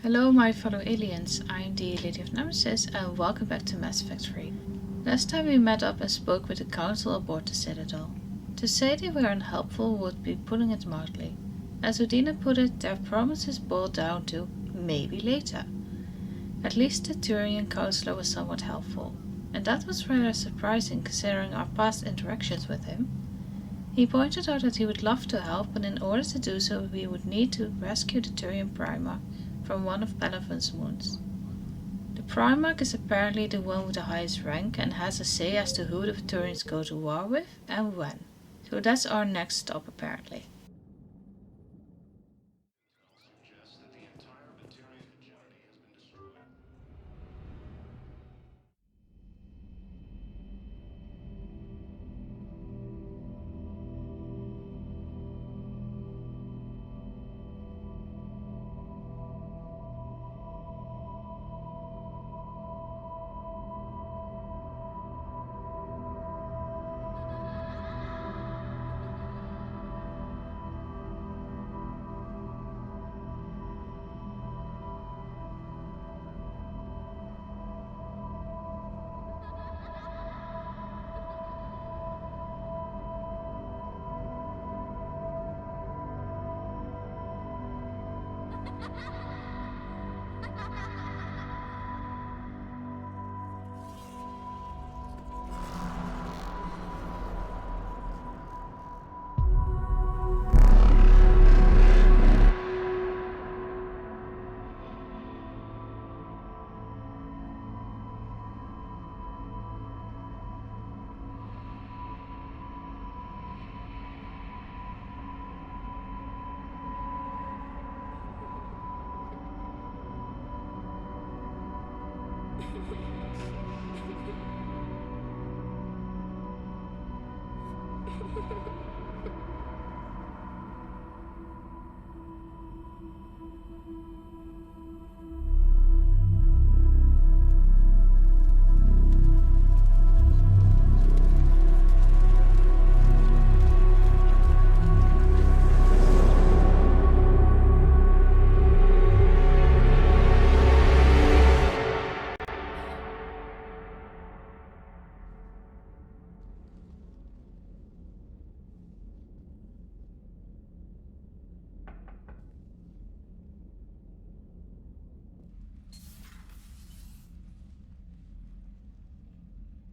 Hello my fellow aliens, I am the LadyofNemesis and welcome back to Mass Effect 3. Last time we met up and spoke with the council aboard the Citadel. To say they were unhelpful would be putting it mildly. As Udina put it, their promises boiled down to maybe later. At least the Turian counselor was somewhat helpful, and that was rather surprising considering our past interactions with him. He pointed out that he would love to help, but in order to do so we would need to rescue the Turian Primarch from one of Palaven's wounds. The Primarch is apparently the one with the highest rank and has a say as to who the Turians go to war with and when. So that's our next stop apparently.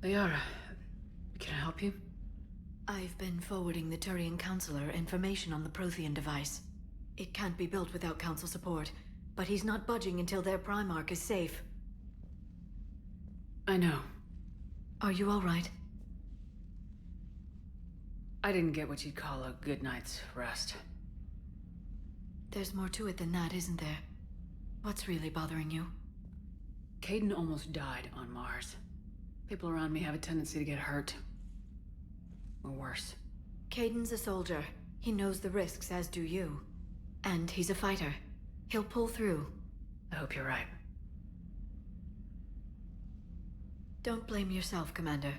Liara, can I help you? I've been forwarding the Turian Counselor information on the Prothean device. It can't be built without Council support, but he's not budging until their Primarch is safe. I know. Are you alright? I didn't get what you'd call a good night's rest. There's more to it than that, isn't there? What's really bothering you? Caden almost died on Mars. People around me have a tendency to get hurt. Or worse. Caden's a soldier. He knows the risks, as do you. And he's a fighter. He'll pull through. I hope you're right. Don't blame yourself, Commander.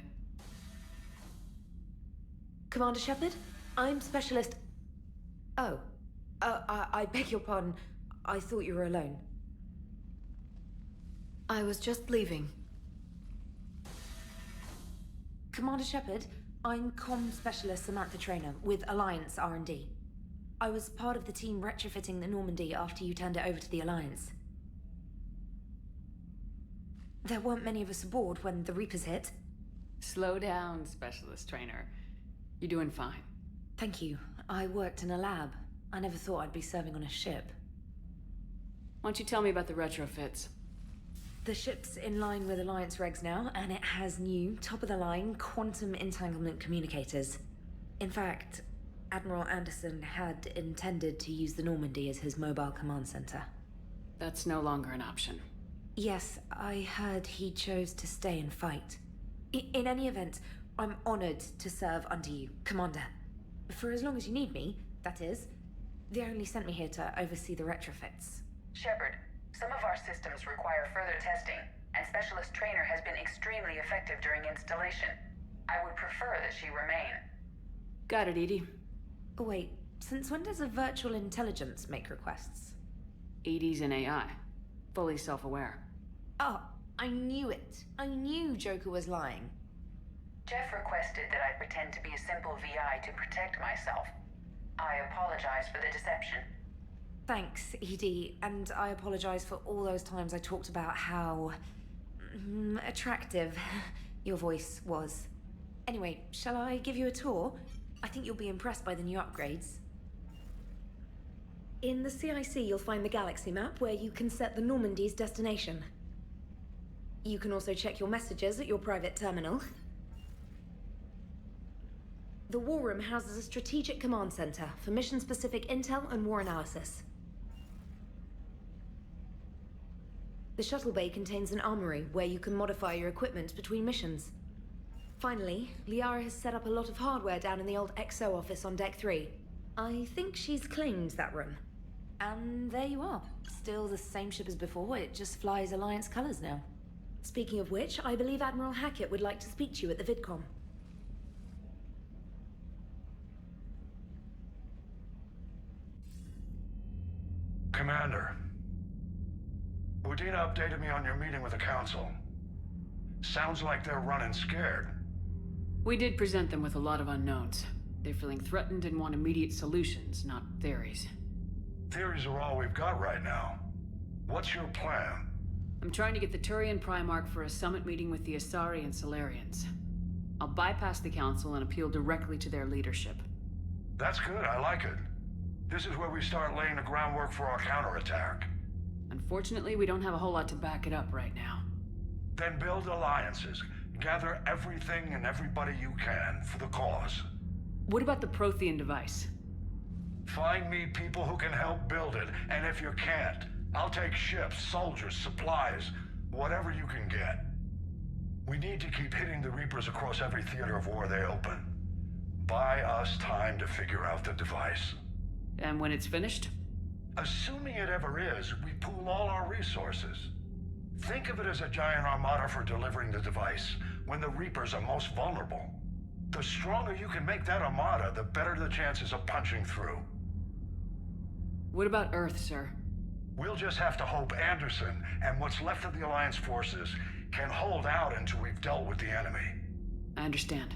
Commander Shepard, I'm Specialist... Oh. I beg your pardon. I thought you were alone. I was just leaving. Commander Shepard, I'm Comm Specialist Samantha Traynor with Alliance R&D. I was part of the team retrofitting the Normandy after you turned it over to the Alliance. There weren't many of us aboard when the Reapers hit. Slow down, Specialist Trainer. You're doing fine. Thank you. I worked in a lab. I never thought I'd be serving on a ship. Why don't you tell me about the retrofits? The ship's in line with Alliance regs now, and it has new, top-of-the-line quantum entanglement communicators. In fact, Admiral Anderson had intended to use the Normandy as his mobile command center. That's no longer an option. Yes, I heard he chose to stay and fight. In any event, I'm honored to serve under you, Commander. For as long as you need me, that is. They only sent me here to oversee the retrofits. Shepard, some of our systems require further testing, and Specialist Trainer has been extremely effective during installation. I would prefer that she remain. Got it, Edie. Wait, since when does a virtual intelligence make requests? EDI's an AI. fully self-aware. Oh, I knew it. I knew Joker was lying. Jeff requested that I pretend to be a simple VI to protect myself. I apologize for the deception. Thanks, ED, and I apologize for all those times I talked about how... attractive your voice was. Anyway, shall I give you a tour? I think you'll be impressed by the new upgrades. In the CIC, you'll find the galaxy map where you can set the Normandy's destination. You can also check your messages at your private terminal. The War Room houses a strategic command center for mission-specific intel and war analysis. The shuttle bay contains an armory where you can modify your equipment between missions. Finally, Liara has set up a lot of hardware down in the old XO office on Deck 3. I think she's claimed that room. And there you are. Still the same ship as before, it just flies Alliance colors now. Speaking of which, I believe Admiral Hackett would like to speak to you at the VidCom. Commander, Udina updated me on your meeting with the Council. Sounds like they're running scared. We did present them with a lot of unknowns. They're feeling threatened and want immediate solutions, not theories. Theories are all we've got right now. What's your plan? I'm trying to get the Turian Primarch for a summit meeting with the Asari and Solarians. I'll bypass the Council and appeal directly to their leadership. That's good, I like it. This is where we start laying the groundwork for our counterattack. Unfortunately, we don't have a whole lot to back it up right now. Then build alliances. Gather everything and everybody you can for the cause. What about the Prothean device? Find me people who can help build it, and if you can't, I'll take ships, soldiers, supplies, whatever you can get. We need to keep hitting the Reapers across every theater of war they open. Buy us time to figure out the device. And when it's finished? Assuming it ever is, we pool all our resources. Think of it as a giant armada for delivering the device, when the Reapers are most vulnerable. The stronger you can make that armada, the better the chances of punching through. What about Earth, sir? We'll just have to hope Anderson and what's left of the Alliance forces can hold out until we've dealt with the enemy. I understand.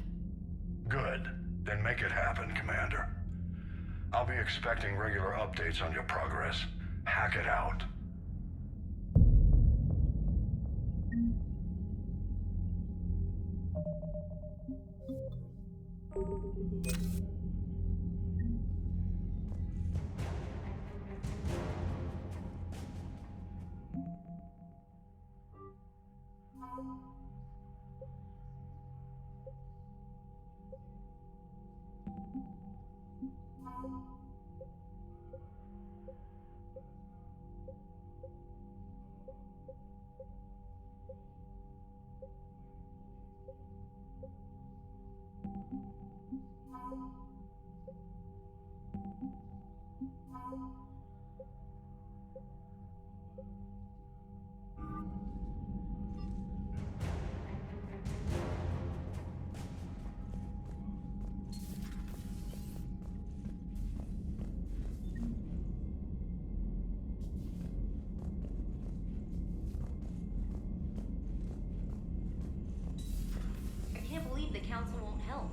Good. Then make it happen, Commander. I'll be expecting regular updates on your progress. Hack it out. I can't believe the Council won't help.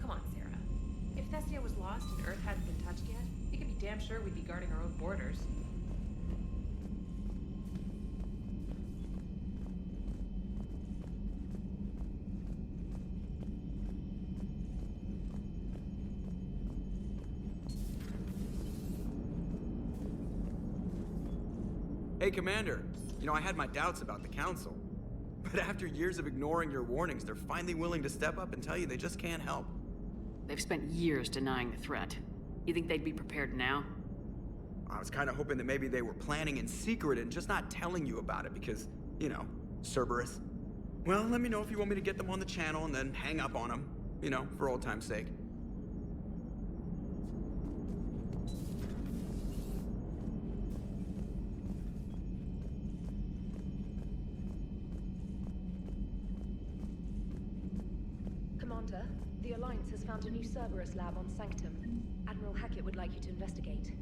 Come on, Sarah. If Thestia was lost and Earth hadn't been touched yet, you can be damn sure we'd be guarding our own borders. Hey, Commander. You know, I had my doubts about the Council. But after years of ignoring your warnings, they're finally willing to step up and tell you they just can't help. They've spent years denying the threat. You think they'd be prepared now? I was kind of hoping that maybe they were planning in secret and just not telling you about it because, you know, Cerberus. Well, let me know if you want me to get them on the channel and then hang up on them, you know, for old time's sake. Commander, the Alliance has found a new Cerberus lab on Sanctum. Admiral Hackett would like you to investigate.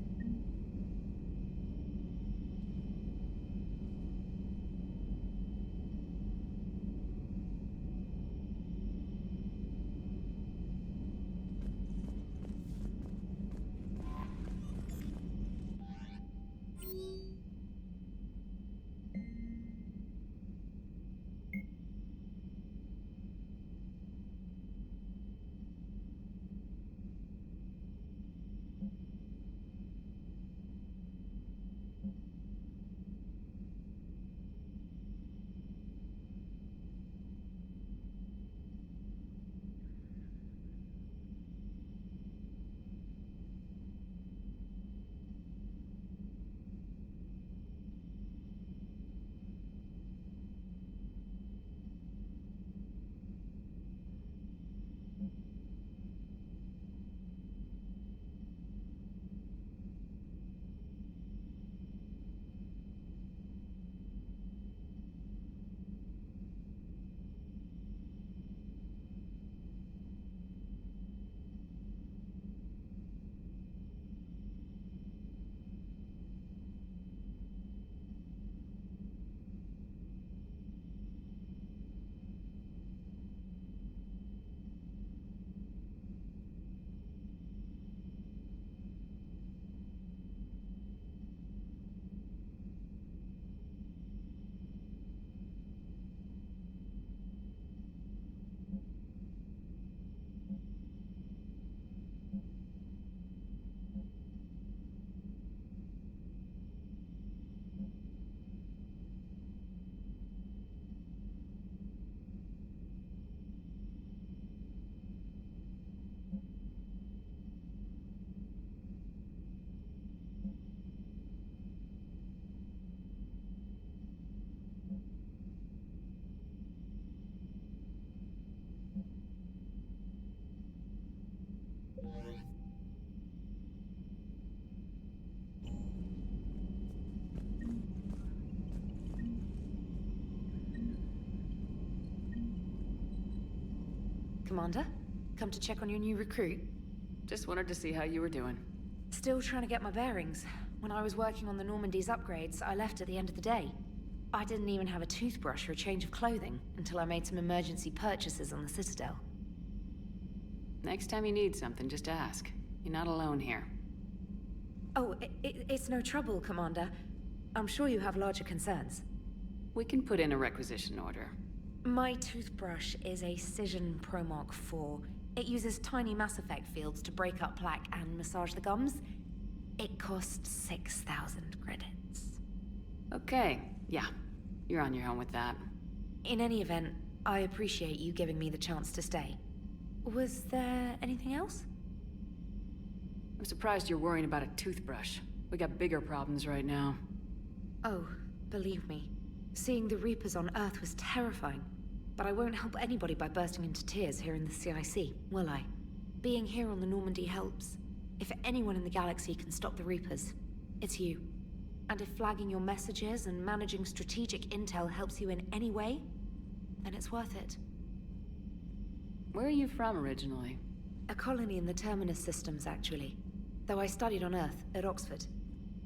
Commander? Come to check on your new recruit? Just wanted to see how you were doing. Still trying to get my bearings. When I was working on the Normandy's upgrades, I left at the end of the day. I didn't even have a toothbrush or a change of clothing until I made some emergency purchases on the Citadel. Next time you need something, just ask. You're not alone here. Oh, it's no trouble, Commander. I'm sure you have larger concerns. We can put in a requisition order. My toothbrush is a Cision Pro Mark IV. It uses tiny Mass Effect fields to break up plaque and massage the gums. It costs 6,000 credits. Okay, yeah. You're on your own with that. In any event, I appreciate you giving me the chance to stay. Was there anything else? I'm surprised you're worrying about a toothbrush. We got bigger problems right now. Oh, believe me. Seeing the Reapers on Earth was terrifying. But I won't help anybody by bursting into tears here in the CIC, will I? Being here on the Normandy helps. If anyone in the galaxy can stop the Reapers, it's you. And if flagging your messages and managing strategic intel helps you in any way, then it's worth it. Where are you from originally? A colony in the Terminus systems, actually. Though I studied on Earth, at Oxford.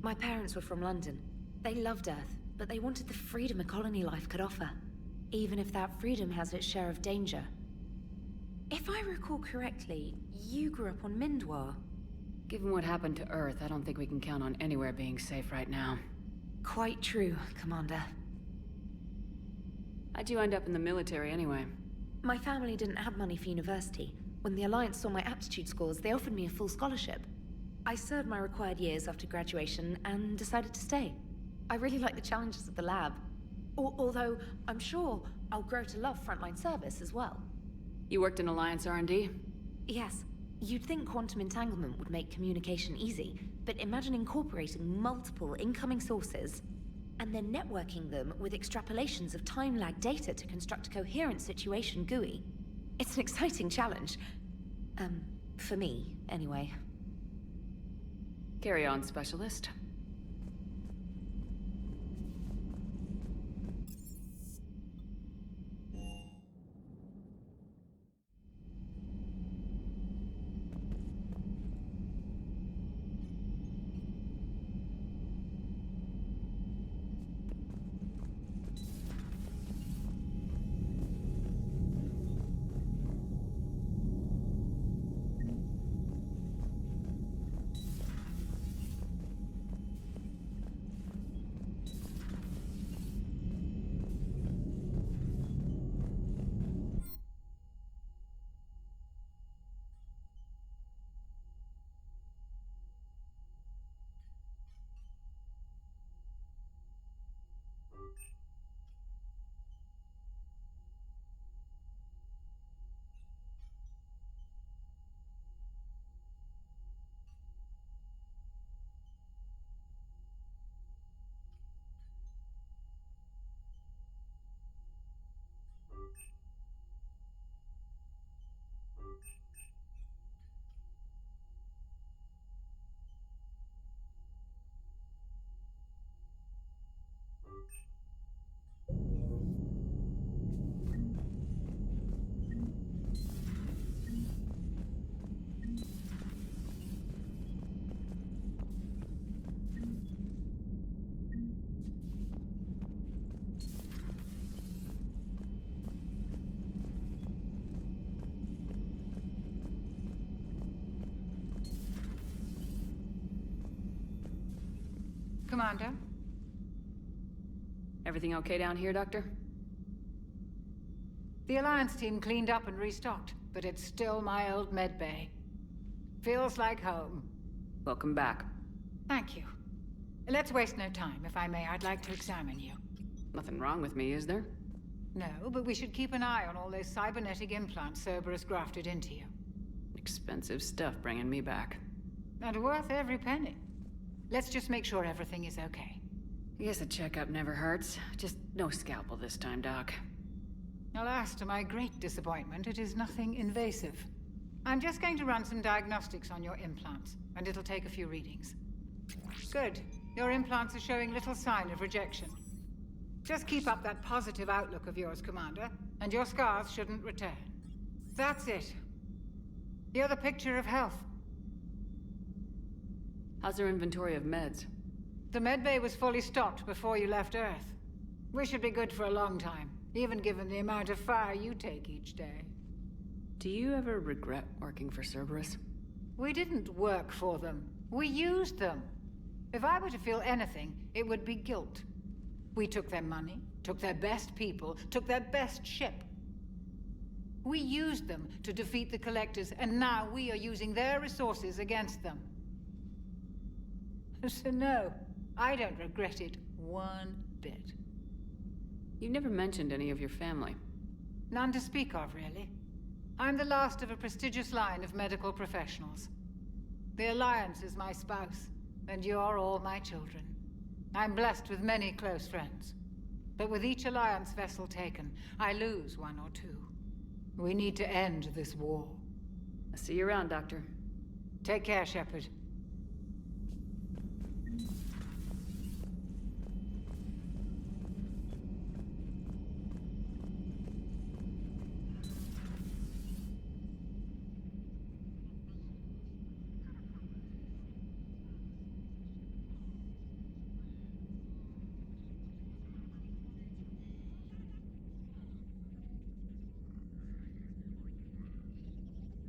My parents were from London. They loved Earth, but they wanted the freedom a colony life could offer. Even if that freedom has its share of danger. If I recall correctly, you grew up on Mindwar. Given what happened to Earth, I don't think we can count on anywhere being safe right now. Quite true, Commander. How'd you end up in the military anyway? My family didn't have money for university. When the Alliance saw my aptitude scores, they offered me a full scholarship. I served my required years after graduation and decided to stay. I really like the challenges of the lab. Although, I'm sure I'll grow to love frontline service as well. You worked in Alliance R&D? Yes. You'd think quantum entanglement would make communication easy, but imagine incorporating multiple incoming sources and then networking them with extrapolations of time-lag data to construct a coherent situation GUI. It's an exciting challenge. For me, anyway. Carry on, Specialist. Commander? Everything okay down here, Doctor? The Alliance team cleaned up and restocked, but it's still my old medbay. Feels like home. Welcome back. Thank you. Let's waste no time. If I may, I'd like to examine you. Nothing wrong with me, is there? No, but we should keep an eye on all those cybernetic implants Cerberus grafted into you. Expensive stuff bringing me back. And worth every penny. Let's just make sure everything is okay. I guess a checkup never hurts. Just no scalpel this time, Doc. Alas, to my great disappointment, it is nothing invasive. I'm just going to run some diagnostics on your implants, and it'll take a few readings. Good. Your implants are showing little sign of rejection. Just keep up that positive outlook of yours, Commander, and your scars shouldn't return. That's it. You're the picture of health. How's their inventory of meds? The medbay was fully stocked before you left Earth. We should be good for a long time, even given the amount of fire you take each day. Do you ever regret working for Cerberus? We didn't work for them. We used them. If I were to feel anything, it would be guilt. We took their money, took their best people, took their best ship. We used them to defeat the Collectors, and now we are using their resources against them. So no, I don't regret it one bit. You never mentioned any of your family. None to speak of, really. I'm the last of a prestigious line of medical professionals. The Alliance is my spouse, and you're all my children. I'm blessed with many close friends. But with each Alliance vessel taken, I lose one or two. We need to end this war. I'll see you around, Doctor. Take care, Shepard.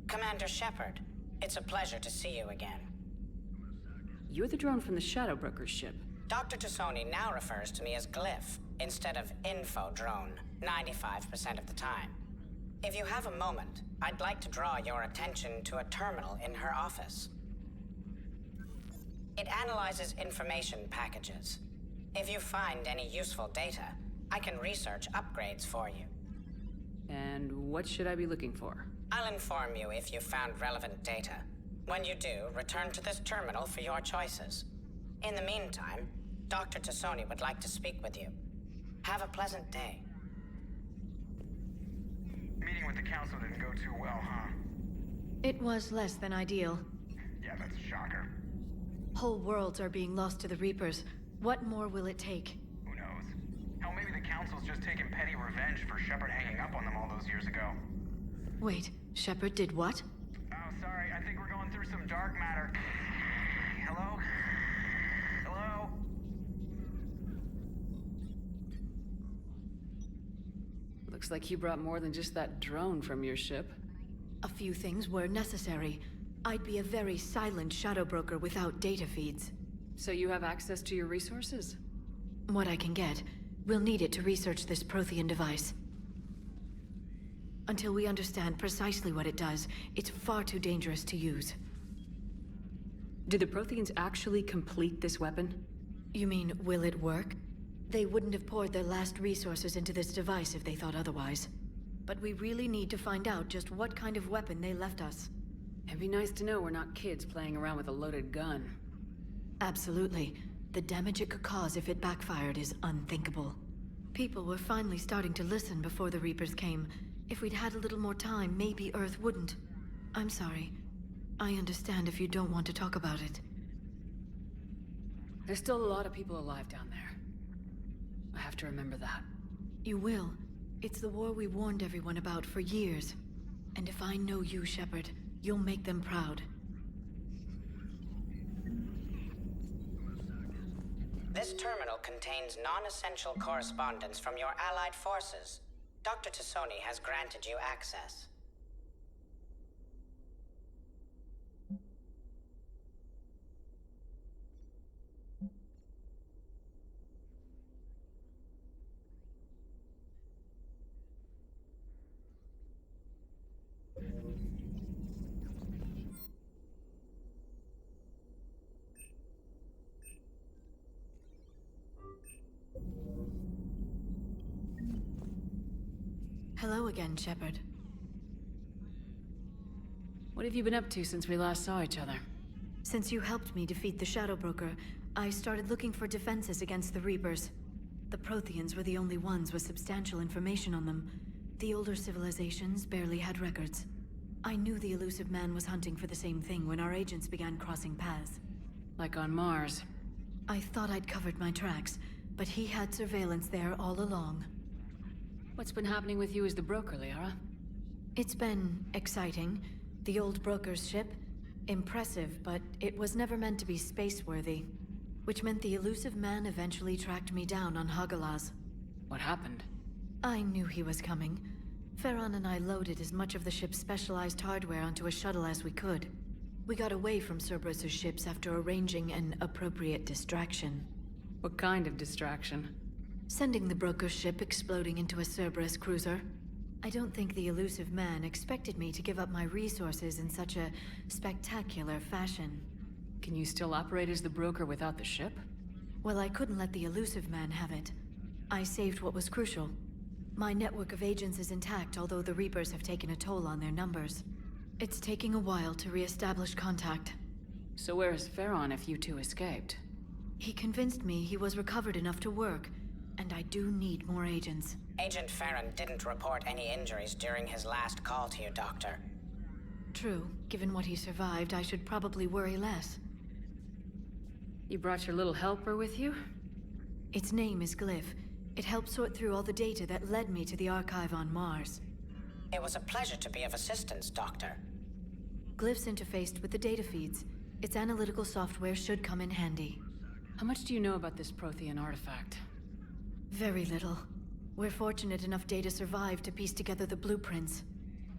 Commander Shepard, it's a pleasure to see you again. You're the drone from the Shadow Broker's ship. Dr. Tassoni now refers to me as Glyph instead of Info Drone 95% of the time. If you have a moment, I'd like to draw your attention to a terminal in her office. It analyzes information packages. If you find any useful data, I can research upgrades for you. And what should I be looking for? I'll inform you if you found relevant data. When you do, return to this terminal for your choices. In the meantime, Dr. Tassoni would like to speak with you. Have a pleasant day. Meeting with the council didn't go too well, huh? It was less than ideal. Yeah, that's a shocker. Whole worlds are being lost to the Reapers. What more will it take? Who knows? Hell, maybe the council's just taking petty revenge for Shepard hanging up on them all those years ago. Wait, Shepard did what? Oh, sorry, I think we're going through some dark matter. Hello? Hello? Looks like you brought more than just that drone from your ship. A few things were necessary. I'd be a very silent shadow broker without data feeds. So you have access to your resources? What I can get. We'll need it to research this Prothean device. Until we understand precisely what it does, it's far too dangerous to use. Did the Protheans actually complete this weapon? You mean, will it work? They wouldn't have poured their last resources into this device if they thought otherwise. But we really need to find out just what kind of weapon they left us. It'd be nice to know we're not kids playing around with a loaded gun. Absolutely. The damage it could cause if it backfired is unthinkable. People were finally starting to listen before the Reapers came. If we'd had a little more time, maybe Earth wouldn't. I'm sorry. I understand if you don't want to talk about it. There's still a lot of people alive down there. I have to remember that. You will. It's the war we warned everyone about for years. And if I know you, Shepard, you'll make them proud. This terminal contains non-essential correspondence from your allied forces. Dr. Tassoni has granted you access. Hello again, Shepard. What have you been up to since we last saw each other? Since you helped me defeat the Shadow Broker, I started looking for defenses against the Reapers. The Protheans were the only ones with substantial information on them. The older civilizations barely had records. I knew the elusive man was hunting for the same thing when our agents began crossing paths. Like on Mars. I thought I'd covered my tracks, but he had surveillance there all along. What's been happening with you as the broker, Liara? It's been exciting. The old broker's ship, impressive, but it was never meant to be space-worthy. Which meant the elusive man eventually tracked me down on Hagalaz. What happened? I knew he was coming. Farron and I loaded as much of the ship's specialized hardware onto a shuttle as we could. We got away from Cerberus's ships after arranging an appropriate distraction. What kind of distraction? Sending the broker's ship exploding into a Cerberus cruiser. I don't think the elusive man expected me to give up my resources in such a spectacular fashion. Can you still operate as the broker without the ship? Well, I couldn't let the elusive man have it. I saved what was crucial. My network of agents is intact, although the Reapers have taken a toll on their numbers. It's taking a while to re-establish contact. So where is Farron if you two escaped? He convinced me he was recovered enough to work, and I do need more agents. Agent Farron didn't report any injuries during his last call to you, Doctor. True. Given what he survived, I should probably worry less. You brought your little helper with you? Its name is Glyph. It helped sort through all the data that led me to the archive on Mars. It was a pleasure to be of assistance, Doctor. Glyph's interfaced with the data feeds. Its analytical software should come in handy. How much do you know about this Prothean artifact? Very little. We're fortunate enough data survived to piece together the blueprints.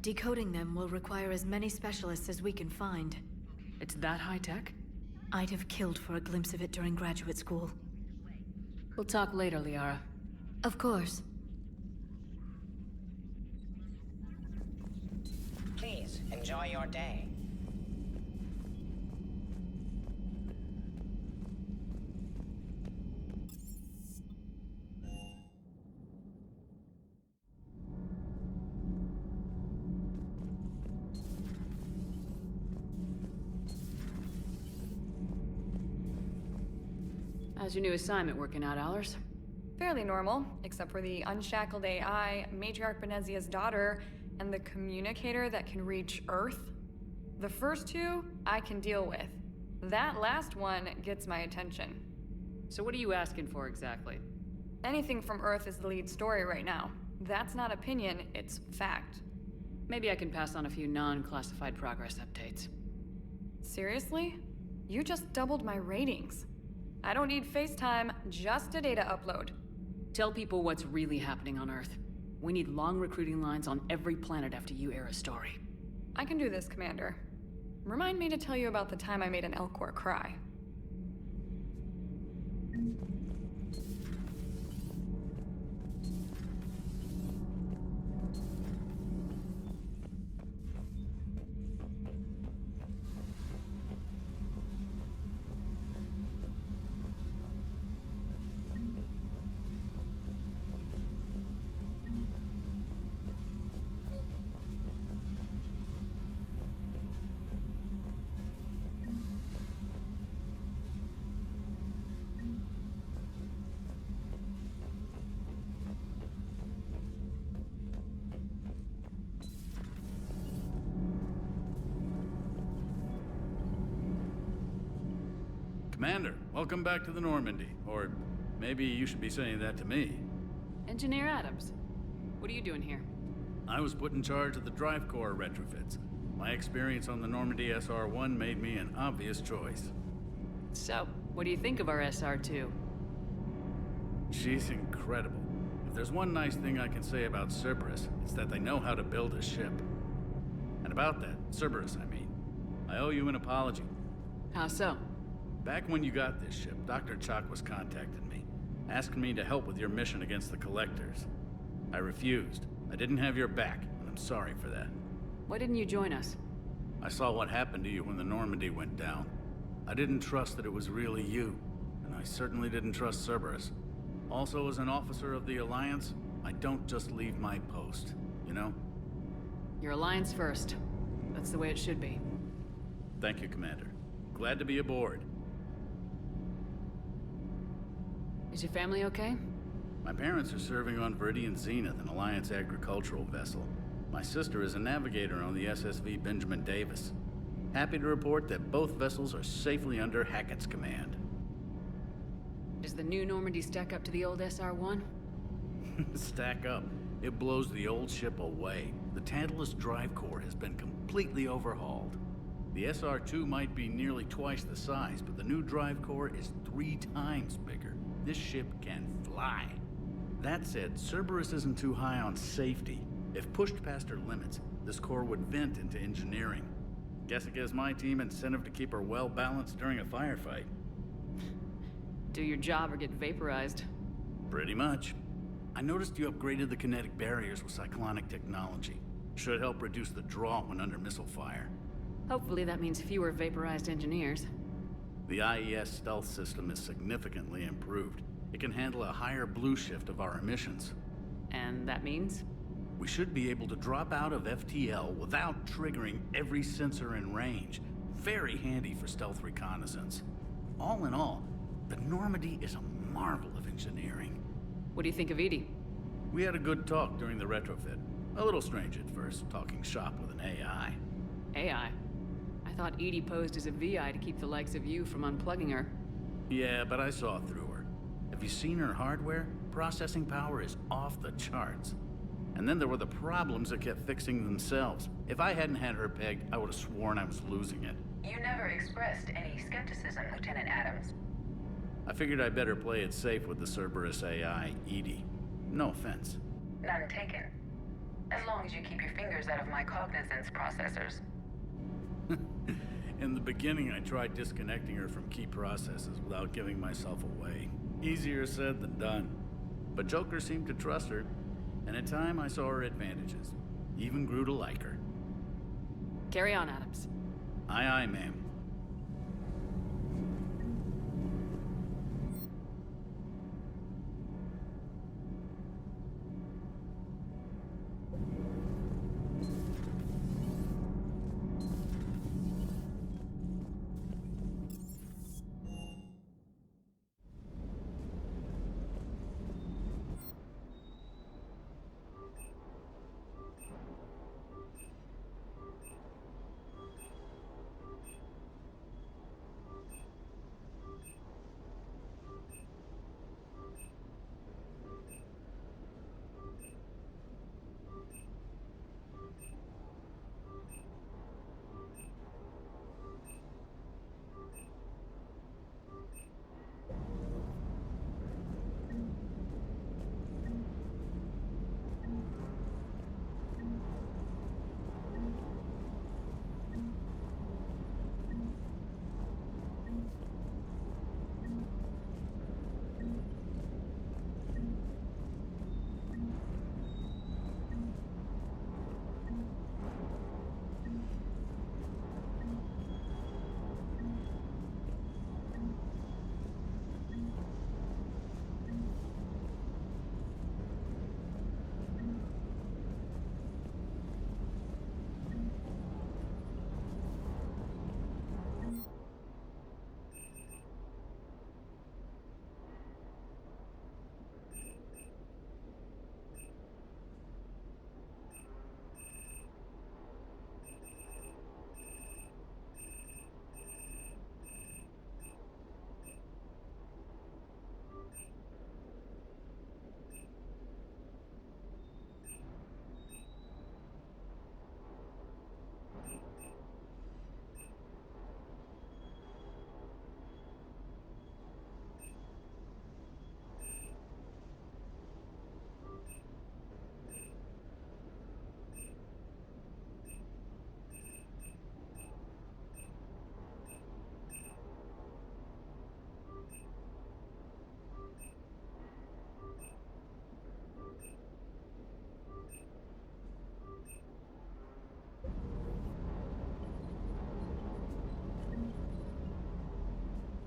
Decoding them will require as many specialists as we can find. It's that high-tech? I'd have killed for a glimpse of it during graduate school. We'll talk later, Liara. Of course. Please, enjoy your day. How's your new assignment working out, Allers? Fairly normal, except for the unshackled AI, Matriarch Benezia's daughter, and the communicator that can reach Earth. The first two, I can deal with. That last one gets my attention. So what are you asking for exactly? Anything from Earth is the lead story right now. That's not opinion, it's fact. Maybe I can pass on a few non-classified progress updates. Seriously? You just doubled my ratings. I don't need FaceTime, just a data upload. Tell people what's really happening on Earth. We need long recruiting lines on every planet after you air a story. I can do this, Commander. Remind me to tell you about the time I made an Elcor cry. Commander, welcome back to the Normandy. Or maybe you should be saying that to me. Engineer Adams, what are you doing here? I was put in charge of the drive core retrofits. My experience on the Normandy SR-1 made me an obvious choice. So, what do you think of our SR-2? She's incredible. If there's one nice thing I can say about Cerberus, it's that they know how to build a ship. And about that, Cerberus, I mean, I owe you an apology. How so? Back when you got this ship, Dr. Chalk was contacting me, asking me to help with your mission against the Collectors. I refused. I didn't have your back, and I'm sorry for that. Why didn't you join us? I saw what happened to you when the Normandy went down. I didn't trust that it was really you, and I certainly didn't trust Cerberus. Also, as an officer of the Alliance, I don't just leave my post, you know? Your Alliance first. That's the way it should be. Thank you, Commander. Glad to be aboard. Is your family okay? My parents are serving on Viridian Zenith, an Alliance agricultural vessel. My sister is a navigator on the SSV Benjamin Davis. Happy to report that both vessels are safely under Hackett's command. Does the new Normandy stack up to the old SR-1? Stack up. It blows the old ship away. The Tantalus drive core has been completely overhauled. The SR-2 might be nearly twice the size, but the new drive core is 3 times bigger. This ship can fly. That said, Cerberus isn't too high on safety. If pushed past her limits, this core would vent into engineering. Guess it gives my team incentive to keep her well balanced during a firefight. Do your job or get vaporized. Pretty much. I noticed you upgraded the kinetic barriers with cyclonic technology. Should help reduce the draw when under missile fire. Hopefully that means fewer vaporized engineers. The IES stealth system is significantly improved. It can handle a higher blue shift of our emissions. And that means? We should be able to drop out of FTL without triggering every sensor in range. Very handy for stealth reconnaissance. All in all, the Normandy is a marvel of engineering. What do you think of Edie? We had a good talk during the retrofit. A little strange at first, talking shop with an AI. AI? I thought Edie posed as a VI to keep the likes of you from unplugging her. Yeah, but I saw through her. Have you seen her hardware? Processing power is off the charts. And then there were the problems that kept fixing themselves. If I hadn't had her pegged, I would have sworn I was losing it. You never expressed any skepticism, Lieutenant Adams. I figured I'd better play it safe with the Cerberus AI, Edie. No offense. None taken. As long as you keep your fingers out of my cognizance processors. In the beginning, I tried disconnecting her from key processes without giving myself away. Easier said than done. But Joker seemed to trust her, and in time I saw her advantages. Even grew to like her. Carry on, Adams. Aye, aye, ma'am.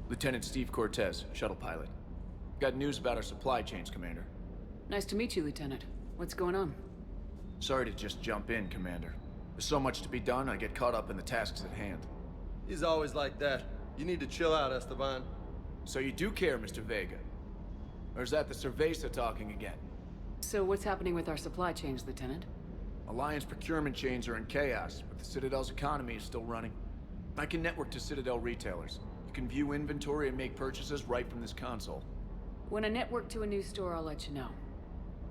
Lieutenant Steve Cortez, shuttle pilot. Got news about our supply chains, Commander. Nice to meet you, Lieutenant. What's going on? Sorry to just jump in, Commander. There's so much to be done, I get caught up in the tasks at hand. He's always like that. You need to chill out, Esteban. So you do care, Mr. Vega? Or is that the Cerveza talking again? So what's happening with our supply chains, Lieutenant? Alliance procurement chains are in chaos, but the Citadel's economy is still running. I can network to Citadel retailers. You can view inventory and make purchases right from this console. When I network to a new store, I'll let you know.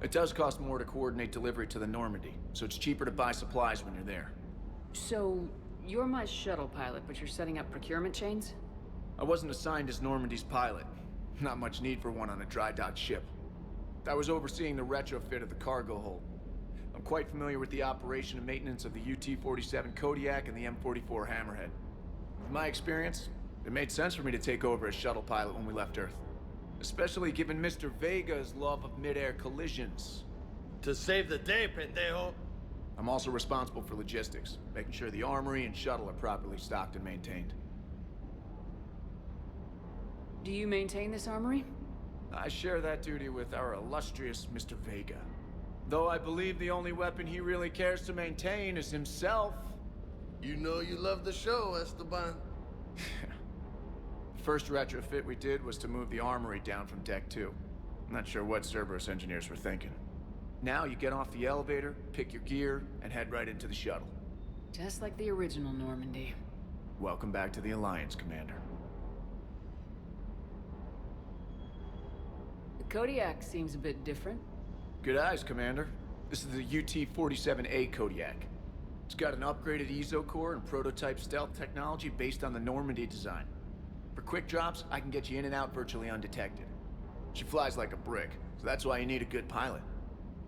It does cost more to coordinate delivery to the Normandy, so it's cheaper to buy supplies when you're there. So, you're my shuttle pilot, but you're setting up procurement chains? I wasn't assigned as Normandy's pilot. Not much need for one on a dry dock ship. I was overseeing the retrofit of the cargo hold. I'm quite familiar with the operation and maintenance of the UT-47 Kodiak and the M44 Hammerhead. With my experience, it made sense for me to take over as shuttle pilot when we left Earth. Especially given Mr. Vega's love of mid-air collisions. To save the day, pendejo. I'm also responsible for logistics, making sure the armory and shuttle are properly stocked and maintained. Do you maintain this armory? I share that duty with our illustrious Mr. Vega. Though I believe the only weapon he really cares to maintain is himself. You know you love the show, Esteban. The first retrofit we did was to move the armory down from Deck 2. I'm not sure what Cerberus engineers were thinking. Now you get off the elevator, pick your gear, and head right into the shuttle. Just like the original Normandy. Welcome back to the Alliance, Commander. The Kodiak seems a bit different. Good eyes, Commander. This is the UT-47A Kodiak. It's got an upgraded EZO core and prototype stealth technology based on the Normandy design. For quick drops, I can get you in and out virtually undetected. She flies like a brick, so that's why you need a good pilot.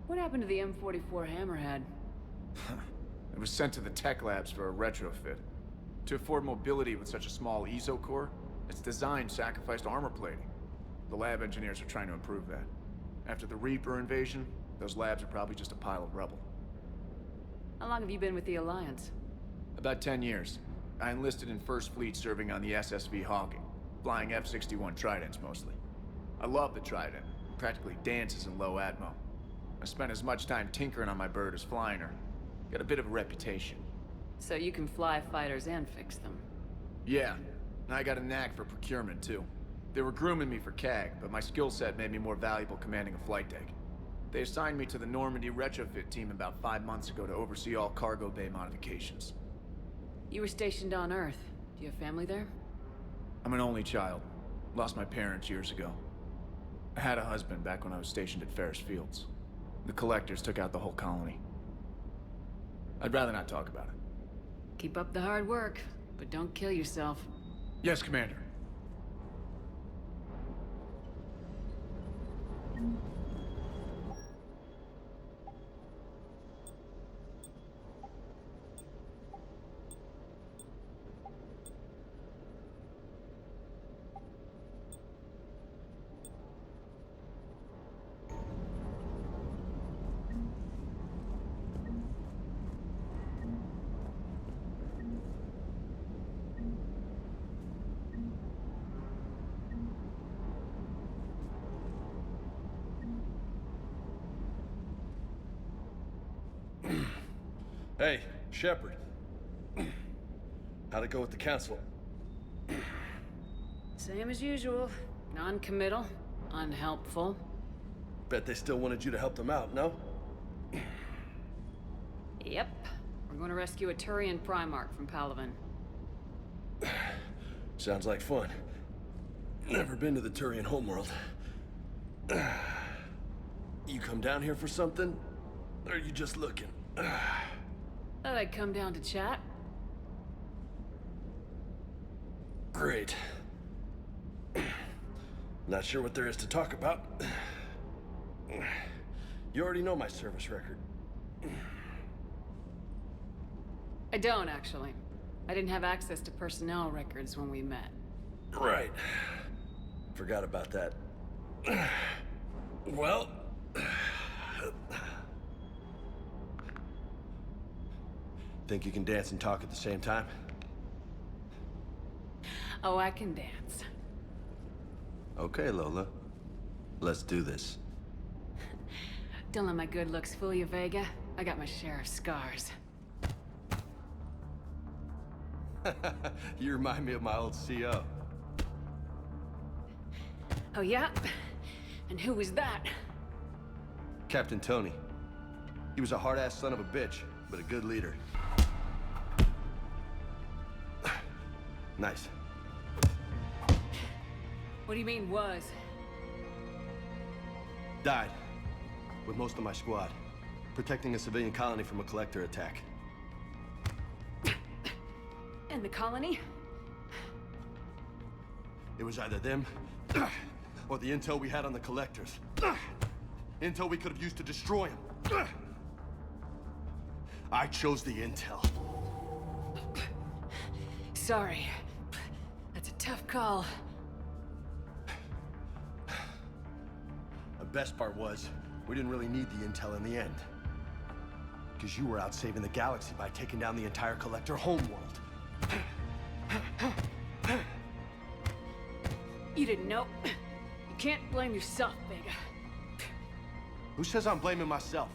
What happened to the M44 Hammerhead? It was sent to the tech labs for a retrofit. To afford mobility with such a small EZO core, its design sacrificed armor plating. The lab engineers are trying to improve that. After the Reaper invasion, those labs are probably just a pile of rubble. How long have you been with the Alliance? About 10 years. I enlisted in First Fleet serving on the SSV Hawking, flying F-61 Tridents mostly. I love the Trident, practically dances in low atmo. I spent as much time tinkering on my bird as flying her. Got a bit of a reputation. So you can fly fighters and fix them? Yeah, and I got a knack for procurement too. They were grooming me for CAG, but my skill set made me more valuable commanding a flight deck. They assigned me to the Normandy retrofit team about 5 months ago to oversee all cargo bay modifications. You were stationed on Earth. Do you have family there? I'm an only child. Lost my parents years ago. I had a husband back when I was stationed at Ferris Fields. The collectors took out the whole colony. I'd rather not talk about it. Keep up the hard work, but don't kill yourself. Yes, Commander. Hey, Shepard. How'd it go with the council? Same as usual. Non-committal, unhelpful. Bet they still wanted you to help them out, no? Yep. We're going to rescue a Turian Primarch from Palaven. Sounds like fun. Never been to the Turian homeworld. You come down here for something? Or are you just looking? Thought I'd come down to chat. Great. Not sure what there is to talk about. You already know my service record. I don't, actually. I didn't have access to personnel records when we met. Right. Forgot about that. Well... Think you can dance and talk at the same time? Oh, I can dance. Okay, Lola. Let's do this. Don't let my good looks fool you, Vega. I got my share of scars. You remind me of my old CO. Oh, yeah? And who was that? Captain Tony. He was a hard-ass son of a bitch, but a good leader. Nice. What do you mean, was? Died. with most of my squad, protecting a civilian colony from a collector attack. And the colony? It was either them, or the intel we had on the collectors. Intel we could have used to destroy them. I chose the intel. Sorry. That's a tough call. The best part was, we didn't really need the intel in the end. Because you were out saving the galaxy by taking down the entire collector homeworld. You didn't know. You can't blame yourself, Vega. Who says I'm blaming myself?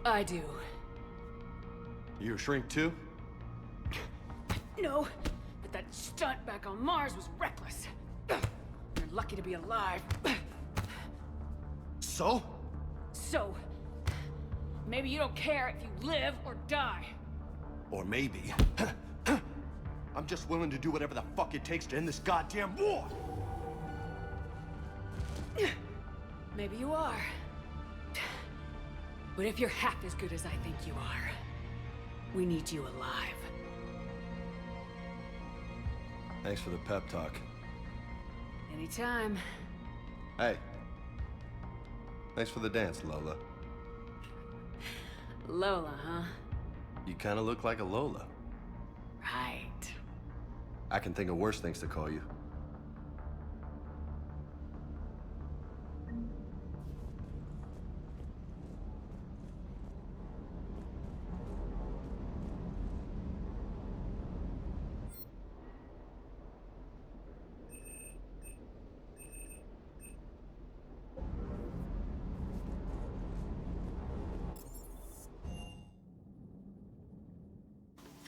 I do. You a shrink too? No, but that stunt back on Mars was reckless. You're lucky to be alive. So? So, maybe you don't care if you live or die. Or maybe... I'm just willing to do whatever the fuck it takes to end this goddamn war! Maybe you are. But if you're half as good as I think you are, we need you alive. Thanks for the pep talk. Anytime. Hey. Thanks for the dance, Lola. Lola, huh? You kinda look like a Lola. Right. I can think of worse things to call you.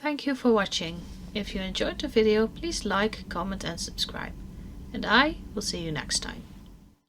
Thank you for watching. If you enjoyed the video, please like, comment and subscribe. And I will see you next time.